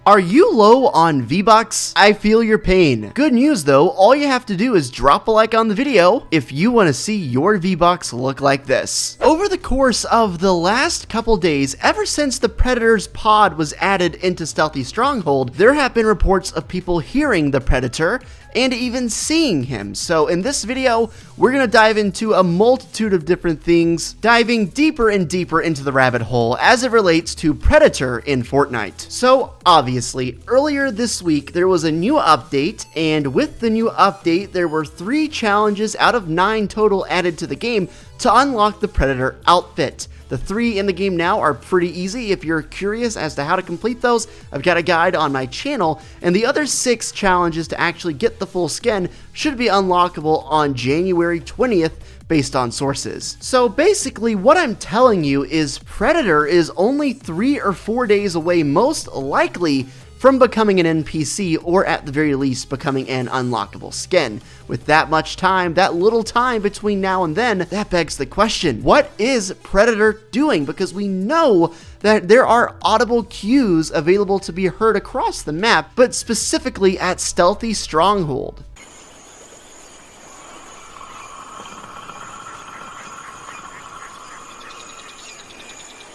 Are you low on V-Bucks? I feel your pain. Good news though, all you have to do is drop a like on the video if you want to see your V-Bucks look like this. Over the course of the last couple days, ever since the Predator's pod was added into Stealthy Stronghold, there have been reports of people hearing the Predator and even seeing him. So in this video, we're gonna dive into a multitude of different things, diving deeper and deeper into the rabbit hole as it relates to Predator in Fortnite. So obviously, earlier this week, there was a new update, and with the new update, there were 3 challenges out of 9 total added to the game to unlock the Predator outfit. The 3 in the game now are pretty easy. If you're curious as to how to complete those, I've got a guide on my channel, and the other 6 challenges to actually get the full skin should be unlockable on January 20th based on sources. So basically what I'm telling you is Predator is only 3 or 4 days away, most likely, from becoming an NPC, or at the very least becoming an unlockable skin. With that much time, that little time between now and then, that begs the question, what is Predator doing? Because we know that there are audible cues available to be heard across the map, but specifically at Stealthy Stronghold.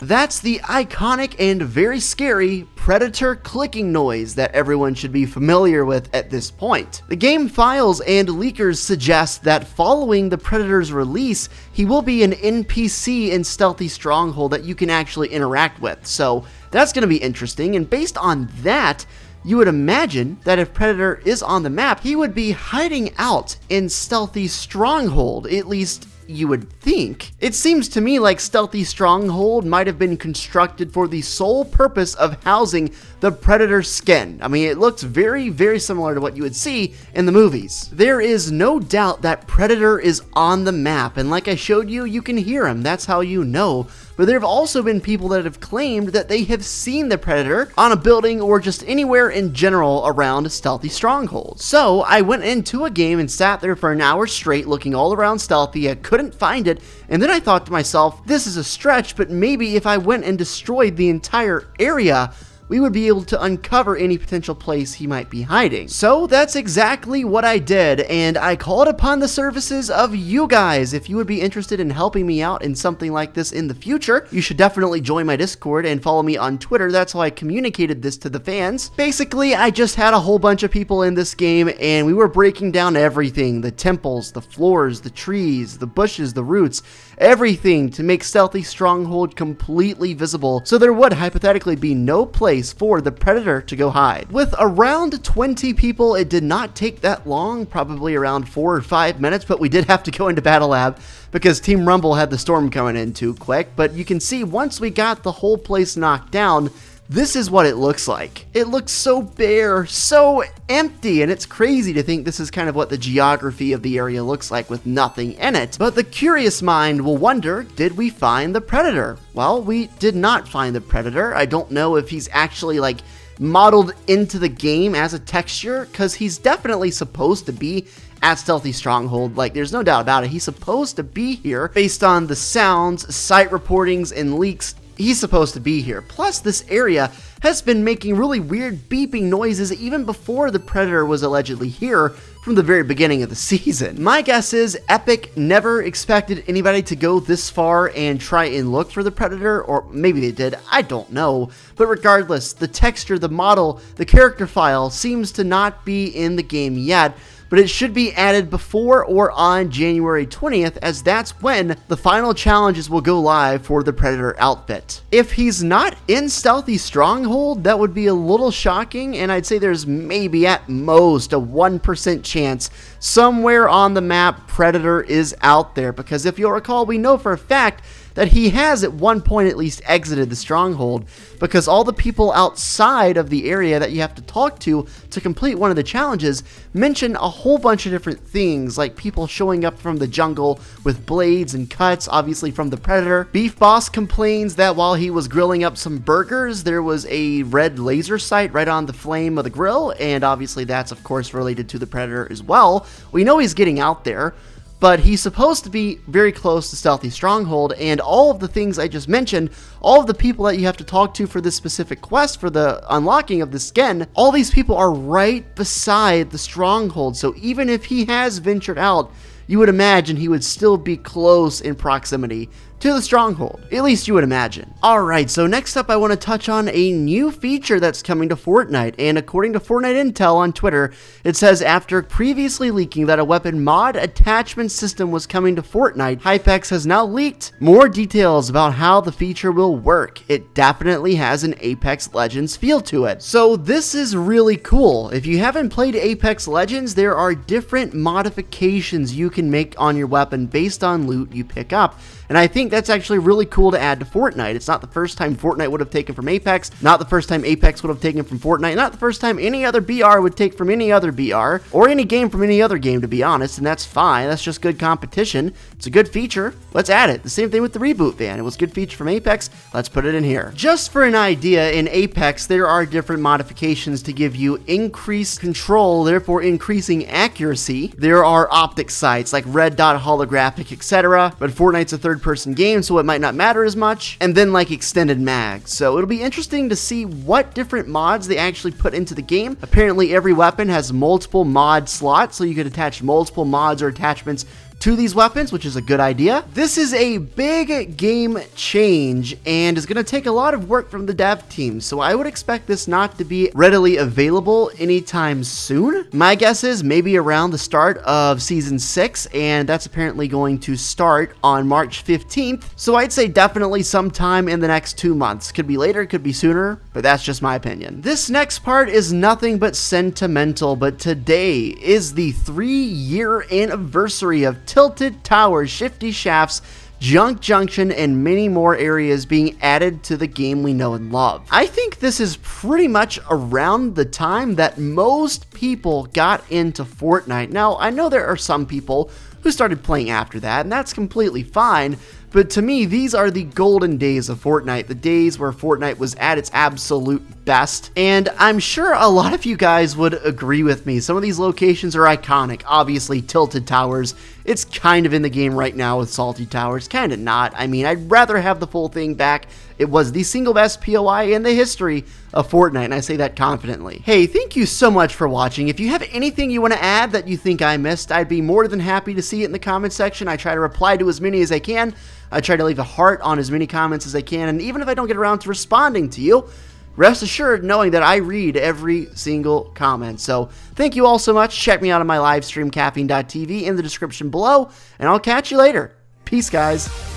That's the iconic and very scary Predator clicking noise that everyone should be familiar with at this point. The game files and leakers suggest that following the Predator's release, he will be an NPC in Stealthy Stronghold that you can actually interact with. So that's going to be interesting, and based on that, you would imagine that if Predator is on the map, he would be hiding out in Stealthy Stronghold, at least you would think. It seems to me like Stealthy Stronghold might have been constructed for the sole purpose of housing the Predator skin. I mean, it looks very, very similar to what you would see in the movies. There is no doubt that Predator is on the map, and like I showed you, you can hear him. That's how you know. But there have also been people that have claimed that they have seen the Predator on a building or just anywhere in general around Stealthy Stronghold. So I went into a game and sat there for an hour straight looking all around Stealthy. I couldn't find it, and then I thought to myself, this is a stretch, but maybe if I went and destroyed the entire area, we would be able to uncover any potential place he might be hiding. So that's exactly what I did, and I called upon the services of you guys. If you would be interested in helping me out in something like this in the future, you should definitely join my Discord and follow me on Twitter. That's how I communicated this to the fans. Basically, I just had a whole bunch of people in this game, and we were breaking down everything: the temples, the floors, the trees, the bushes, the roots, everything to make Stealthy Stronghold completely visible, so there would hypothetically be no place for the Predator to go hide. With around 20 people, it did not take that long, probably around 4 or 5 minutes, but we did have to go into Battle Lab because Team Rumble had the storm coming in too quick. But you can see once we got the whole place knocked down, this is what it looks like. It looks so bare, so empty, and it's crazy to think this is kind of what the geography of the area looks like with nothing in it. But the curious mind will wonder, did we find the Predator? Well, we did not find the Predator. I don't know if he's actually like modeled into the game as a texture, because he's definitely supposed to be at Stealthy Stronghold. Like, there's no doubt about it. He's supposed to be here based on the sounds, site reportings, and leaks. He's supposed to be here. Plus, this area has been making really weird beeping noises even before the Predator was allegedly here from the very beginning of the season. My guess is Epic never expected anybody to go this far and try and look for the Predator, or maybe they did, I don't know. But regardless, the texture, the model, the character file seems to not be in the game yet, but it should be added before or on January 20th, as that's when the final challenges will go live for the Predator outfit. If he's not in Stealthy Stronghold, that would be a little shocking, and I'd say there's maybe at most a 1% chance somewhere on the map Predator is out there, because if you'll recall, we know for a fact that he has at one point at least exited the stronghold, because all the people outside of the area that you have to talk to complete one of the challenges mention a whole bunch of different things, like people showing up from the jungle with blades and cuts, obviously from the Predator. Beef Boss complains that while he was grilling up some burgers, there was a red laser sight right on the flame of the grill, and obviously that's of course related to the Predator as well. We know he's getting out there. but he's supposed to be very close to Stealthy Stronghold, and all of the things I just mentioned, all of the people that you have to talk to for this specific quest, for the unlocking of the skin, all these people are right beside the Stronghold. So even if he has ventured out, you would imagine he would still be close in proximity to the Stronghold. At least you would imagine. Alright, so next up I want to touch on a new feature that's coming to Fortnite, and according to Fortnite Intel on Twitter, it says after previously leaking that a weapon mod attachment system was coming to Fortnite, Hypex has now leaked more details about how the feature will work. It definitely has an Apex Legends feel to it. So this is really cool. If you haven't played Apex Legends, there are different modifications you can make on your weapon based on loot you pick up. And I think that's actually really cool to add to Fortnite. It's not the first time Fortnite would have taken from Apex, not the first time Apex would have taken from Fortnite, not the first time any other BR would take from any other BR, or any game from any other game, to be honest, and that's fine. That's just good competition. It's a good feature. Let's add it. The same thing with the reboot van. It was a good feature from Apex. Let's put it in here. Just for an idea, in Apex, there are different modifications to give you increased control, therefore increasing accuracy. There are optic sights, like red dot holographic, etc., but Fortnite's a third-person game, so it might not matter as much, and then like extended mags. So it'll be interesting to see what different mods they actually put into the game. Apparently every weapon has multiple mod slots, so you could attach multiple mods or attachments to these weapons, which is a good idea. This is a big game change and is going to take a lot of work from the dev team, so I would expect this not to be readily available anytime soon. My guess is maybe around the start of Season 6, and that's apparently going to start on March 15th, so I'd say definitely sometime in the next 2 months. Could be later, could be sooner, but that's just my opinion. This next part is nothing but sentimental, but today is the 3-year anniversary of Tilted Towers, Shifty Shafts, Junk Junction, and many more areas being added to the game we know and love. I think this is pretty much around the time that most people got into Fortnite. Now, I know there are some people who started playing after that, and that's completely fine, but to me, these are the golden days of Fortnite, the days where Fortnite was at its absolute best, and I'm sure a lot of you guys would agree with me. Some of these locations are iconic. Obviously, Tilted Towers, it's kind of in the game right now with Salty Towers, kind of not. I mean, I'd rather have the full thing back. It was the single best POI in the history of Fortnite, and I say that confidently. Hey, thank you so much for watching. If you have anything you want to add that you think I missed, I'd be more than happy to see it in the comment section. I try to reply to as many as I can. I try to leave a heart on as many comments as I can, and even if I don't get around to responding to you, rest assured knowing that I read every single comment. So thank you all so much. Check me out on my live stream, caffeine.tv, in the description below, and I'll catch you later. Peace, guys.